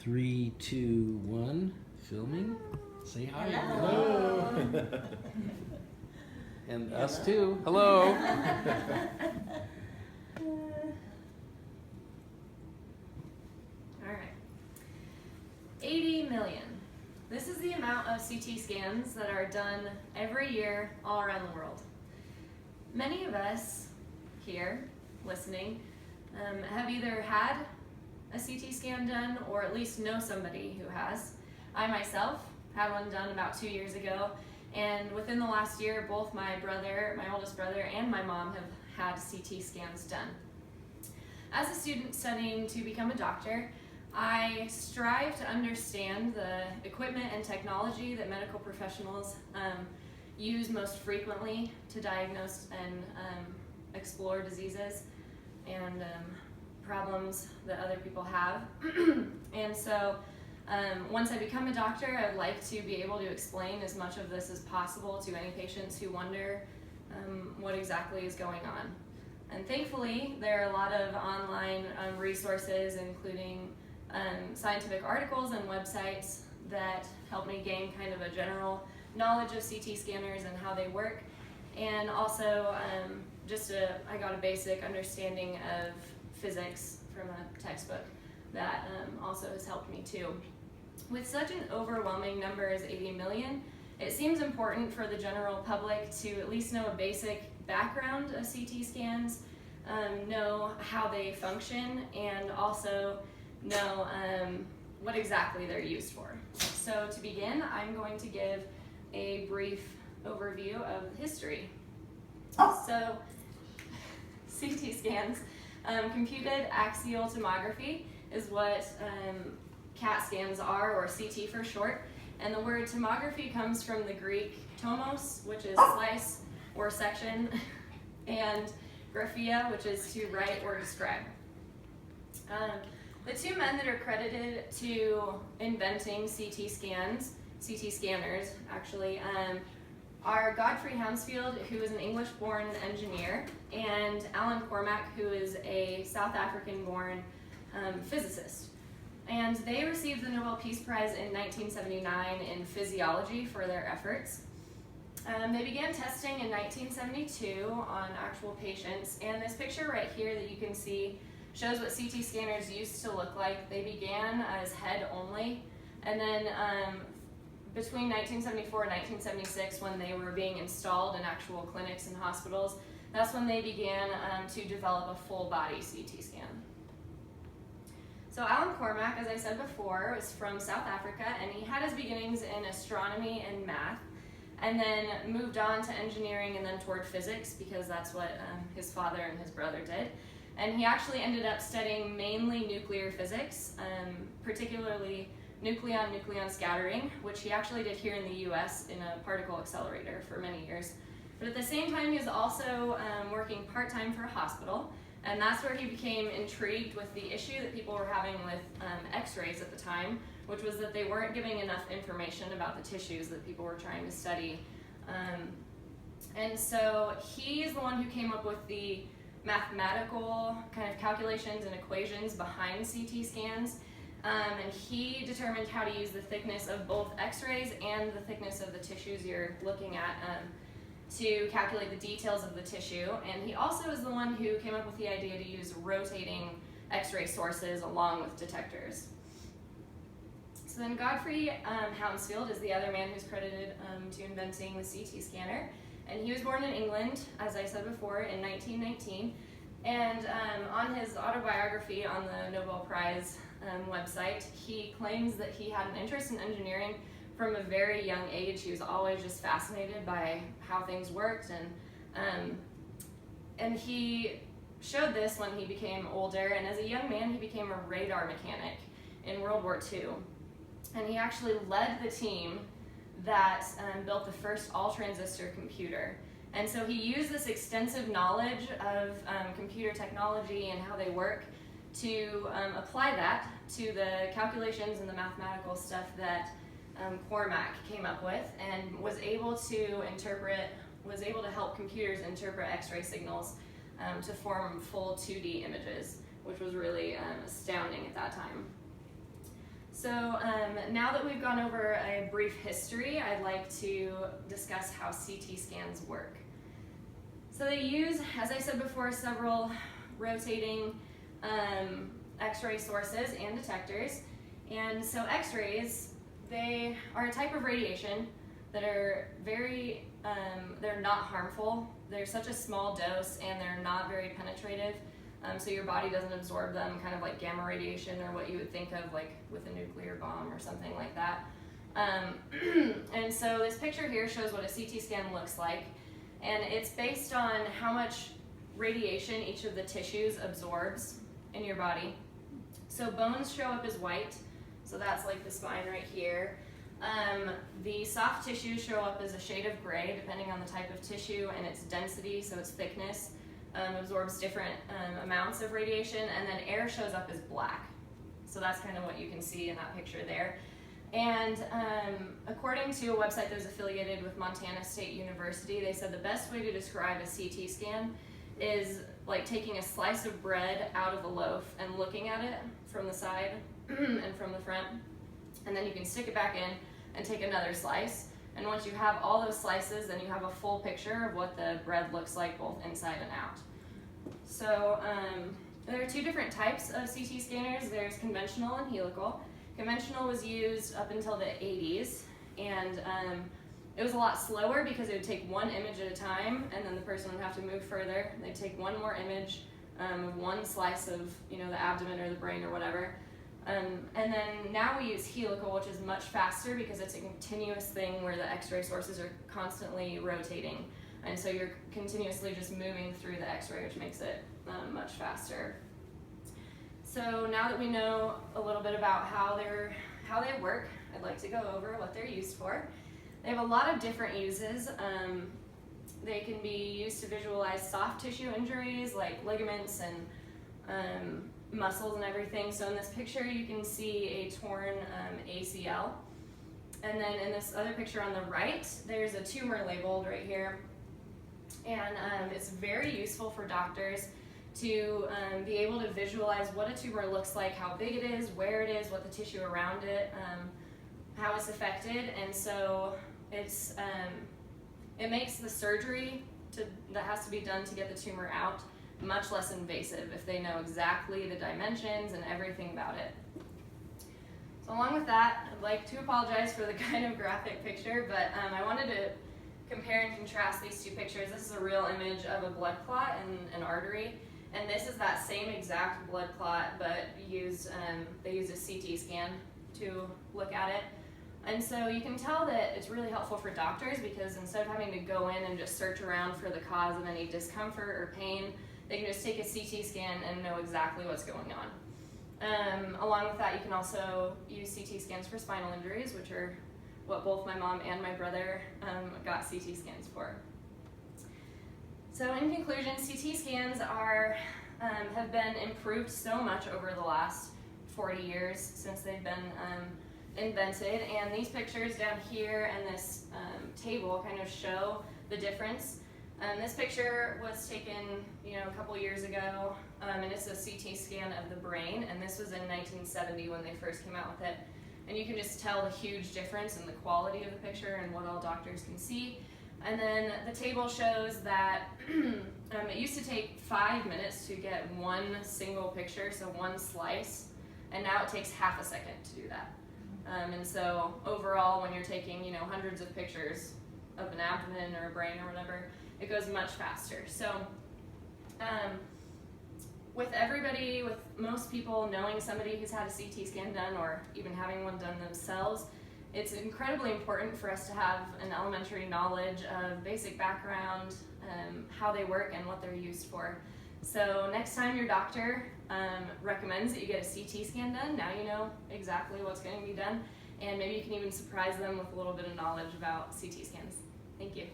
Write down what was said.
3, 2, 1, filming. Say hi. Hello. Hello. And us too. Hello. All right. 80 million. This is the amount of CT scans that are done every year all around the world. Many of us here listening have either had a CT scan done or at least know somebody who has. I myself had one done about 2 years ago, and within the last year, both my brother, my oldest brother, and my mom have had CT scans done. As a student studying to become a doctor, I strive to understand the equipment and technology that medical professionals use most frequently to diagnose and explore diseases and problems that other people have. And so once I become a doctor, I'd like to be able to explain as much of this as possible to any patients who wonder what exactly is going on. And thankfully, there are a lot of online resources, including scientific articles and websites that help me gain kind of a general knowledge of CT scanners and how they work. And also, I got a basic understanding of physics from a textbook that also has helped me too. With such an overwhelming number as 80 million, it seems important for the general public to at least know a basic background of CT scans, know how they function, and also know what exactly they're used for. So to begin, I'm going to give a brief overview of history. So CT scans, computed axial tomography is what CAT scans are, or CT for short. And the word tomography comes from the Greek tomos, which is slice or section, and graphia, which is to write or describe. The two men that are credited to inventing CT scanners actually, are Godfrey Hounsfield, who is an English-born engineer, and Alan Cormack, who is a South African-born physicist. And they received the Nobel Peace Prize in 1979 in physiology for their efforts. They began testing in 1972 on actual patients, and this picture right here that you can see shows what CT scanners used to look like. They began as head only, and then between 1974 and 1976, when they were being installed in actual clinics and hospitals, that's when they began to develop a full body CT scan. So Alan Cormack, as I said before, was from South Africa, and he had his beginnings in astronomy and math, and then moved on to engineering and then toward physics, because that's what his father and his brother did. And he actually ended up studying mainly nuclear physics, particularly nucleon-nucleon scattering, which he actually did here in the US in a particle accelerator for many years. But at the same time, he was also working part-time for a hospital, and that's where he became intrigued with the issue that people were having with x-rays at the time, which was that they weren't giving enough information about the tissues that people were trying to study. And so he is the one who came up with the mathematical kind of calculations and equations behind CT scans. And he determined how to use the thickness of both x-rays and the thickness of the tissues you're looking at to calculate the details of the tissue. And he also is the one who came up with the idea to use rotating x-ray sources along with detectors. So then Godfrey Hounsfield is the other man who's credited to inventing the CT scanner. And he was born in England, as I said before, in 1919. And on his autobiography on the Nobel Prize website, he claims that he had an interest in engineering from a very young age. He was always just fascinated by how things worked, and he showed this when he became older. And as a young man, he became a radar mechanic in World War II. And he actually led the team that built the first all-transistor computer. And so he used this extensive knowledge of computer technology and how they work to apply that to the calculations and the mathematical stuff that Cormack came up with, and was able to help computers interpret X-ray signals to form full 2D images, which was really astounding at that time. So now that we've gone over a brief history, I'd like to discuss how CT scans work. So they use, as I said before, several rotating X-ray sources and detectors. And so X-rays, they are a type of radiation that are they're not harmful. They're such a small dose and they're not very penetrative. So your body doesn't absorb them, kind of like gamma radiation or what you would think of like with a nuclear bomb or something like that. And so this picture here shows what a CT scan looks like. And it's based on how much radiation each of the tissues absorbs in your body. So bones show up as white, so that's like the spine right here. The soft tissues show up as a shade of gray, depending on the type of tissue and its density, so its thickness absorbs different amounts of radiation, and then air shows up as black. So that's kind of what you can see in that picture there. And according to a website that was affiliated with Montana State University, they said the best way to describe a CT scan is like taking a slice of bread out of a loaf and looking at it from the side and from the front, and then you can stick it back in and take another slice. And once you have all those slices, then you have a full picture of what the bread looks like both inside and out. So there are two different types of CT scanners. There's conventional and helical. Conventional was used up until the 80s, and it was a lot slower because it would take one image at a time, and then the person would have to move further. They'd take one more image of one slice of the abdomen or the brain or whatever. And then now we use helical, which is much faster because it's a continuous thing where the X-ray sources are constantly rotating. And so you're continuously just moving through the X-ray, which makes it much faster. So now that we know a little bit about how they work, I'd like to go over what they're used for. They have a lot of different uses. They can be used to visualize soft tissue injuries like ligaments and muscles and everything. So in this picture you can see a torn ACL. And then in this other picture on the right, there's a tumor labeled right here. And it's very useful for doctors to be able to visualize what a tumor looks like, how big it is, where it is, what the tissue around it, how it's affected. And so it makes the surgery that has to be done to get the tumor out much less invasive if they know exactly the dimensions and everything about it. So along with that, I'd like to apologize for the kind of graphic picture, but I wanted to compare and contrast these two pictures. This is a real image of a blood clot and an artery, and this is that same exact blood clot, but they use a CT scan to look at it. And so you can tell that it's really helpful for doctors because instead of having to go in and just search around for the cause of any discomfort or pain, they can just take a CT scan and know exactly what's going on. Along with that, you can also use CT scans for spinal injuries, which are what both my mom and my brother got CT scans for. So in conclusion, CT scans have been improved so much over the last 40 years since they've been invented, and these pictures down here and this table kind of show the difference. This picture was taken, a couple years ago, and it's a CT scan of the brain, and this was in 1970 when they first came out with it. And you can just tell the huge difference in the quality of the picture and what all doctors can see. And then the table shows that it used to take 5 minutes to get one single picture, so one slice, and now it takes half a second to do that. And so overall, when you're taking, hundreds of pictures of an abdomen or a brain or whatever, it goes much faster. So with most people knowing somebody who's had a CT scan done or even having one done themselves, it's incredibly important for us to have an elementary knowledge of basic background, how they work and what they're used for. So next time your doctor recommends that you get a CT scan done, now you know exactly what's going to be done, and maybe you can even surprise them with a little bit of knowledge about CT scans. Thank you.